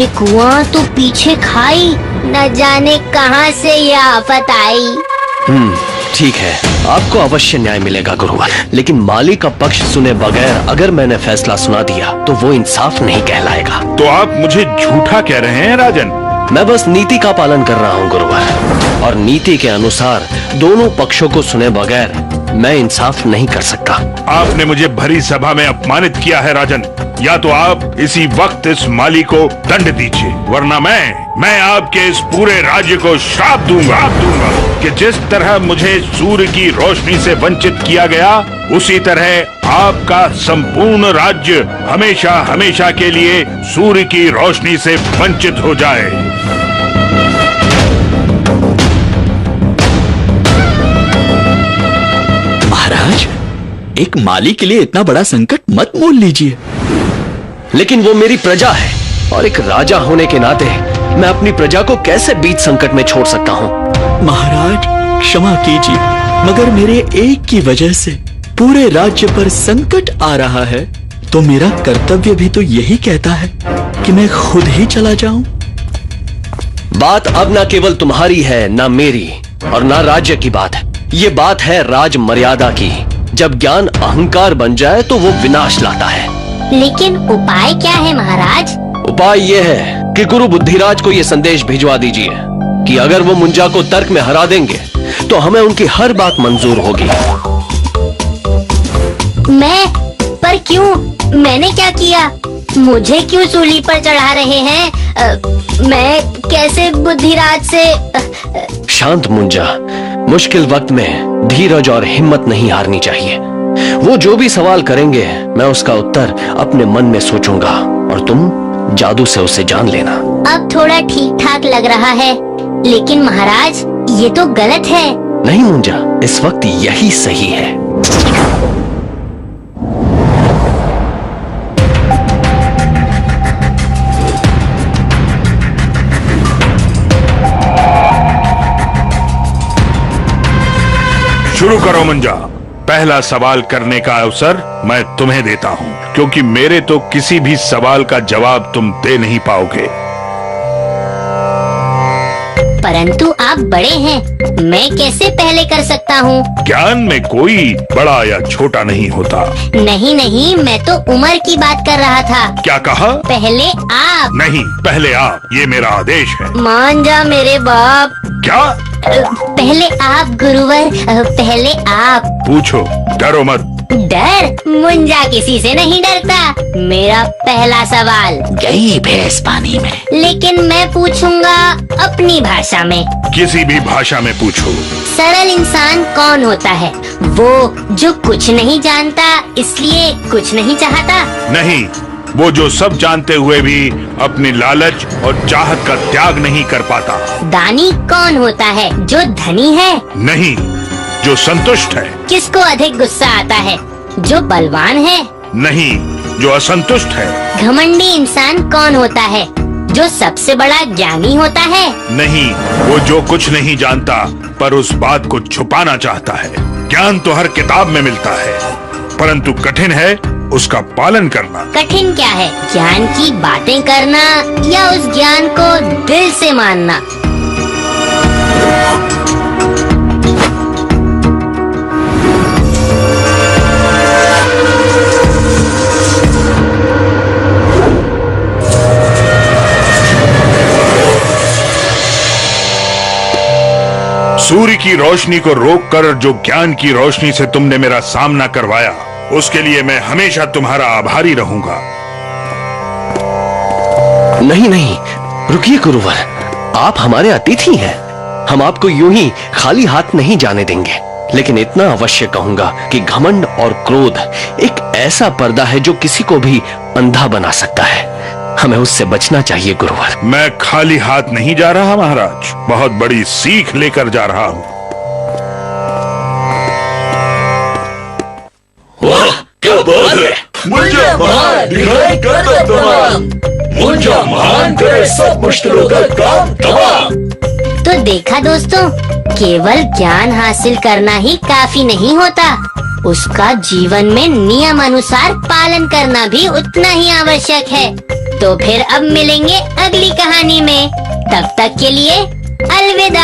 ये कुआं तो पीछे खाई, न जाने कहां से ये आफत आई। ठीक है, आपको अवश्य न्याय मिलेगा गुरुवर, लेकिन माली का पक्ष सुने बगैर अगर मैंने फैसला सुना दिया तो वो इंसाफ नहीं कहलाएगा। तो आप मुझे झूठा कह रहे हैं राजन? मैं बस नीति का पालन कर रहा हूँ गुरुवर, और नीति के अनुसार दोनों पक्षों को सुने बगैर मैं इंसाफ नहीं कर सकता। आपने मुझे भरी सभा में अपमानित किया है राजन। या तो आप इसी वक्त इस माली को दंड दीजिए, वरना मैं आपके इस पूरे राज्य को श्राप दूंगा कि जिस तरह मुझे सूर्य की रोशनी से वंचित किया गया, उसी तरह आपका संपूर्ण राज्य हमेशा हमेशा के लिए सूर्य की रोशनी से वंचित हो जाए। महाराज, एक माली के लिए इतना बड़ा संकट मत मोल लीजिए। लेकिन वो मेरी प्रजा है, और एक राजा होने के नाते मैं अपनी प्रजा को कैसे बीच संकट में छोड़ सकता हूँ? महाराज क्षमा कीजिए, मगर मेरे एक की वजह से पूरे राज्य पर संकट आ रहा है, तो मेरा कर्तव्य भी तो यही कहता है कि मैं खुद ही चला जाऊं। बात अब ना केवल तुम्हारी है, ना मेरी, और ना राज्य की बात है। ये बात है राज मर्यादा की। जब ज्ञान अहंकार बन जाए तो वो विनाश लाता है। लेकिन उपाय क्या है महाराज? उपाय ये है कि गुरु बुद्धिराज को ये संदेश भिजवा दीजिए कि अगर वो मुंजा को तर्क में हरा देंगे तो हमें उनकी हर बात मंजूर होगी। पर क्यों? मैंने क्या किया? मुझे क्यों सूली पर चढ़ा रहे हैं? मैं कैसे बुद्धिराज से? शांत मुंजा, मुश्किल वक्त में धीरज और हिम्मत नहीं हारनी चाहिए। वो जो भी सवाल करेंगे मैं उसका उत्तर अपने मन में सोचूंगा, और तुम जादू से उसे जान लेना। अब थोड़ा ठीक ठाक लग रहा है, लेकिन महाराज ये तो गलत है। नहीं मुंजा, इस वक्त यही सही है। शुरू करो मुंजा। पहला सवाल करने का अवसर मैं तुम्हें देता हूँ, क्योंकि मेरे तो किसी भी सवाल का जवाब तुम दे नहीं पाओगे। परंतु आप बड़े हैं, मैं कैसे पहले कर सकता हूँ? ज्ञान में कोई बड़ा या छोटा नहीं होता। नहीं, मैं तो उम्र की बात कर रहा था। क्या कहा? पहले आप। नहीं, पहले आप, ये मेरा आदेश है। मान जा मेरे बाप। क्या? पहले आप गुरुवर, पहले आप। पूछो, डरो मत। डर? मुंजा किसी से नहीं डरता। मेरा पहला सवाल। गई भैंस पानी में। लेकिन मैं पूछूंगा अपनी भाषा में। किसी भी भाषा में पूछो। सरल इंसान कौन होता है? वो जो कुछ नहीं जानता इसलिए कुछ नहीं चाहता? नहीं, वो जो सब जानते हुए भी अपनी लालच और चाहत का त्याग नहीं कर पाता। दानी कौन होता है? जो धनी है? नहीं, जो संतुष्ट है। किसको अधिक गुस्सा आता है? जो बलवान है? नहीं, जो असंतुष्ट है। घमंडी इंसान कौन होता है? जो सबसे बड़ा ज्ञानी होता है? नहीं, वो जो कुछ नहीं जानता पर उस बात को छुपाना चाहता है। ज्ञान तो हर किताब में मिलता है, परंतु कठिन है उसका पालन करना। कठिन क्या है? ज्ञान की बातें करना या उस ज्ञान को दिल से मानना? सूर्य की रोशनी को रोककर जो ज्ञान की रोशनी से तुमने मेरा सामना करवाया, उसके लिए मैं हमेशा तुम्हारा आभारी रहूंगा। नहीं, रुकिए गुरुवर, आप हमारे अतिथि हैं। हम आपको यूं ही खाली हाथ नहीं जाने देंगे। लेकिन इतना अवश्य कहूंगा कि घमंड और क्रोध एक ऐसा पर्दा है जो किसी को भी अंधा बना सकता है। हमें उससे बचना चाहिए गुरुवर। मैं खाली हाथ नहीं जा रहा महाराज, बहुत बड़ी सीख लेकर जा रहा हूँ। वाह, क्या बात है! मुंजा महान दिखाई करता तमाम। मुंजा महान करे सब मुश्किलों का काम तमाम। तो देखा दोस्तों, केवल ज्ञान हासिल करना ही काफी नहीं होता, उसका जीवन में नियम अनुसार पालन करना भी उतना ही आवश्यक है। तो फिर अब मिलेंगे अगली कहानी में। तब तक के लिए अलविदा।